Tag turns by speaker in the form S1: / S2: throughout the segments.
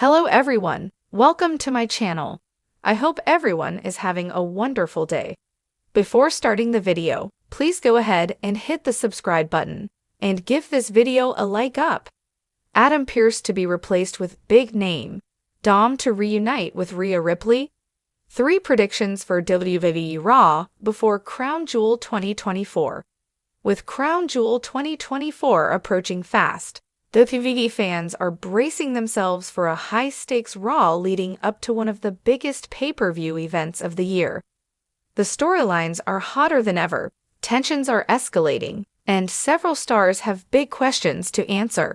S1: Hello everyone, welcome to my channel. I hope everyone is having a wonderful day. Before starting the video, please go ahead and hit the subscribe button and give this video a like up. Adam Pearce to be replaced with big name. Dom to reunite with Rhea Ripley. 3 predictions for WWE Raw before Crown Jewel 2024. With Crown Jewel 2024 approaching fast, WWE fans are bracing themselves for a high-stakes Raw leading up to one of the biggest pay-per-view events of the year. The storylines are hotter than ever, tensions are escalating, and several stars have big questions to answer.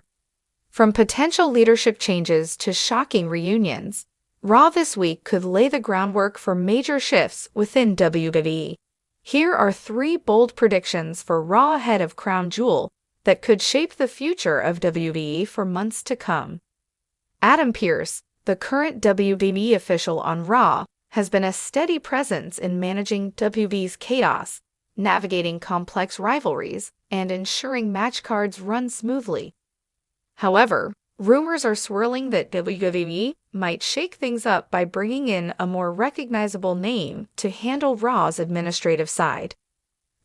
S1: From potential leadership changes to shocking reunions, Raw this week could lay the groundwork for major shifts within WWE. Here are 3 bold predictions for Raw ahead of Crown Jewel that could shape the future of WWE for months to come. Adam Pearce, the current WWE official on Raw, has been a steady presence in managing WWE's chaos, navigating complex rivalries, and ensuring match cards run smoothly. However, rumors are swirling that WWE might shake things up by bringing in a more recognizable name to handle Raw's administrative side.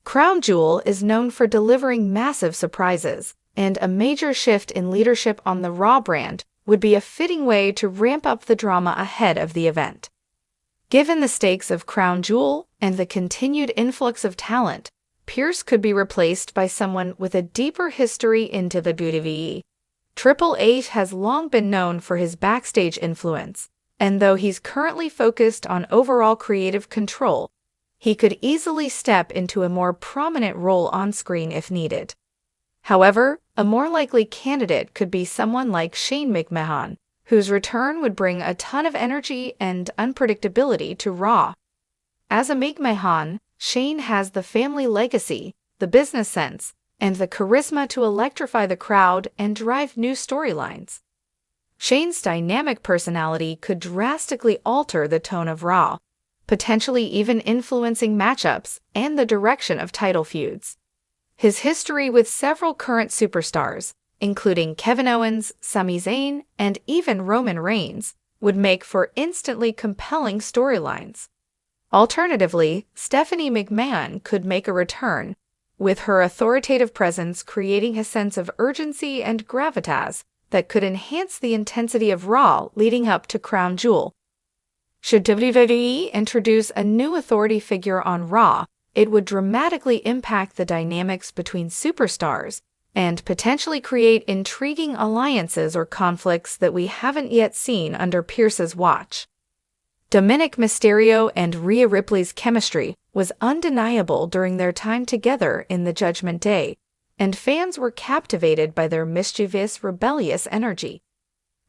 S1: Crown Jewel is known for delivering massive surprises, and a major shift in leadership on the Raw brand would be a fitting way to ramp up the drama ahead of the event. Given the stakes of Crown Jewel and the continued influx of talent, Pearce could be replaced by someone with a deeper history in WWE. Triple H has long been known for his backstage influence, and though he's currently focused on overall creative control, he could easily step into a more prominent role on screen if needed. However, a more likely candidate could be someone like Shane McMahon, whose return would bring a ton of energy and unpredictability to Raw. As a McMahon, Shane has the family legacy, the business sense, and the charisma to electrify the crowd and drive new storylines. Shane's dynamic personality could drastically alter the tone of Raw, potentially even influencing matchups and the direction of title feuds. His history with several current superstars, including Kevin Owens, Sami Zayn, and even Roman Reigns, would make for instantly compelling storylines. Alternatively, Stephanie McMahon could make a return, with her authoritative presence creating a sense of urgency and gravitas that could enhance the intensity of Raw leading up to Crown Jewel. Should WWE introduce a new authority figure on Raw, it would dramatically impact the dynamics between superstars and potentially create intriguing alliances or conflicts that we haven't yet seen under Pearce's watch. Dominic Mysterio and Rhea Ripley's chemistry was undeniable during their time together in the Judgment Day, and fans were captivated by their mischievous, rebellious energy.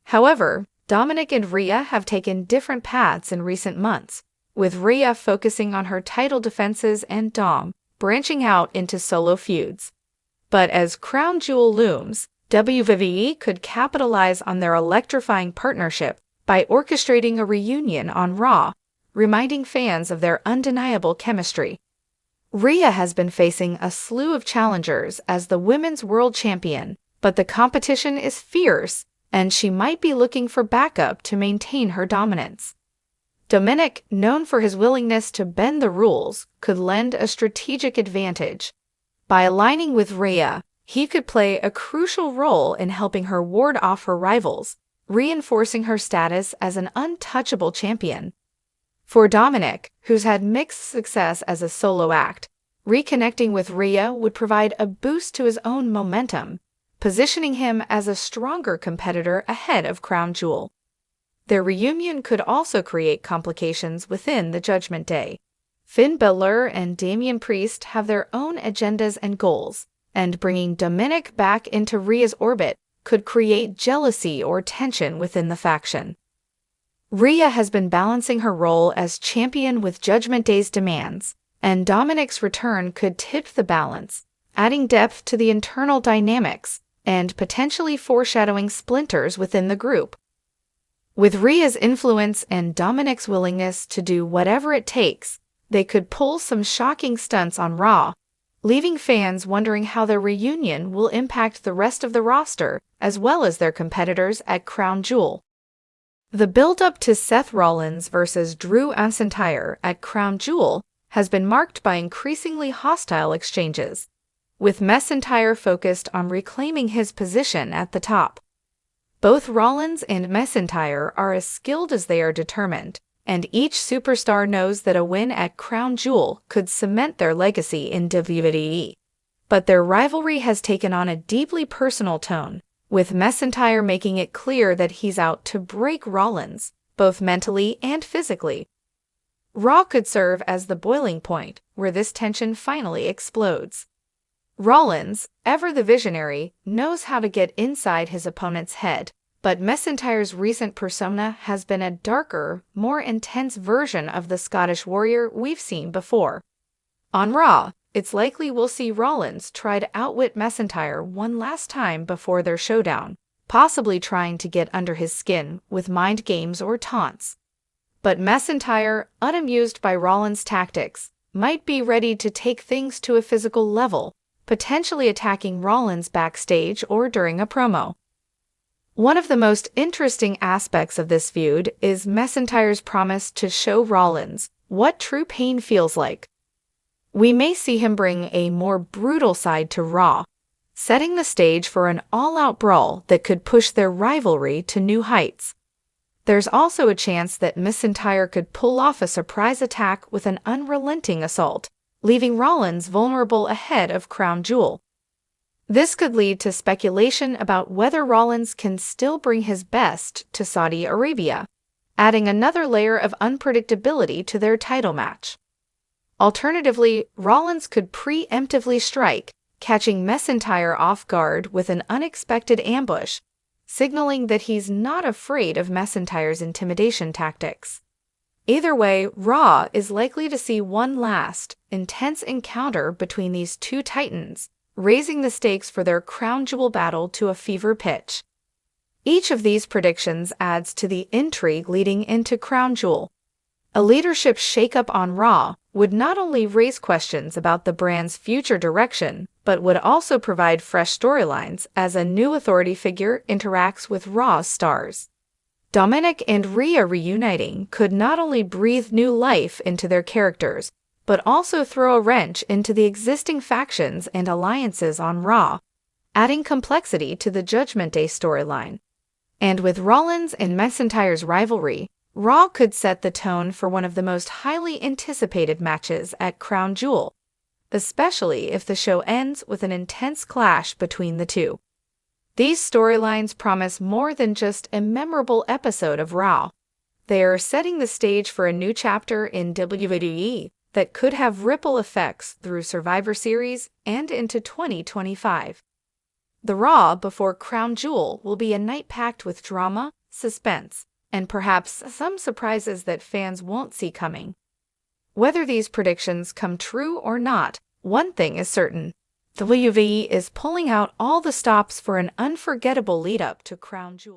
S1: However, Dominic and Rhea have taken different paths in recent months, with Rhea focusing on her title defenses and Dom branching out into solo feuds. But as Crown Jewel looms, WWE could capitalize on their electrifying partnership by orchestrating a reunion on Raw, reminding fans of their undeniable chemistry. Rhea has been facing a slew of challengers as the Women's World Champion, but the competition is fierce, and she might be looking for backup to maintain her dominance. Dominic, known for his willingness to bend the rules, could lend a strategic advantage. By aligning with Rhea, he could play a crucial role in helping her ward off her rivals, reinforcing her status as an untouchable champion. For Dominic, who's had mixed success as a solo act, reconnecting with Rhea would provide a boost to his own momentum, positioning him as a stronger competitor ahead of Crown Jewel. Their reunion could also create complications within the Judgment Day. Finn Balor and Damian Priest have their own agendas and goals, and bringing Dominic back into Rhea's orbit could create jealousy or tension within the faction. Rhea has been balancing her role as champion with Judgment Day's demands, and Dominic's return could tip the balance, adding depth to the internal dynamics and potentially foreshadowing splinters within the group. With Rhea's influence and Dominic's willingness to do whatever it takes, they could pull some shocking stunts on Raw, leaving fans wondering how their reunion will impact the rest of the roster as well as their competitors at Crown Jewel. The build-up to Seth Rollins versus Drew McIntyre at Crown Jewel has been marked by increasingly hostile exchanges, with McIntyre focused on reclaiming his position at the top. Both Rollins and McIntyre are as skilled as they are determined, and each superstar knows that a win at Crown Jewel could cement their legacy in WWE. But their rivalry has taken on a deeply personal tone, with McIntyre making it clear that he's out to break Rollins, both mentally and physically. Raw could serve as the boiling point where this tension finally explodes. Rollins, ever the visionary, knows how to get inside his opponent's head, but McIntyre's recent persona has been a darker, more intense version of the Scottish warrior we've seen before. On Raw, it's likely we'll see Rollins try to outwit McIntyre one last time before their showdown, possibly trying to get under his skin with mind games or taunts. But McIntyre, unamused by Rollins' tactics, might be ready to take things to a physical level, potentially attacking Rollins backstage or during a promo. One of the most interesting aspects of this feud is McIntyre's promise to show Rollins what true pain feels like. We may see him bring a more brutal side to Raw, setting the stage for an all-out brawl that could push their rivalry to new heights. There's also a chance that McIntyre could pull off a surprise attack with an unrelenting assault, leaving Rollins vulnerable ahead of Crown Jewel. This could lead to speculation about whether Rollins can still bring his best to Saudi Arabia, adding another layer of unpredictability to their title match. Alternatively, Rollins could preemptively strike, catching McIntyre off guard with an unexpected ambush, signaling that he's not afraid of McIntyre's intimidation tactics. Either way, Raw is likely to see one last, intense encounter between these two titans, raising the stakes for their Crown Jewel battle to a fever pitch. Each of these predictions adds to the intrigue leading into Crown Jewel. A leadership shakeup on Raw would not only raise questions about the brand's future direction, but would also provide fresh storylines as a new authority figure interacts with Raw's stars. Dominic and Rhea reuniting could not only breathe new life into their characters, but also throw a wrench into the existing factions and alliances on Raw, adding complexity to the Judgment Day storyline. And with Rollins and McIntyre's rivalry, Raw could set the tone for one of the most highly anticipated matches at Crown Jewel, especially if the show ends with an intense clash between the two. These storylines promise more than just a memorable episode of Raw. They are setting the stage for a new chapter in WWE that could have ripple effects through Survivor Series and into 2025. The Raw before Crown Jewel will be a night packed with drama, suspense, and perhaps some surprises that fans won't see coming. Whether these predictions come true or not, one thing is certain: WWE is pulling out all the stops for an unforgettable lead-up to Crown Jewel.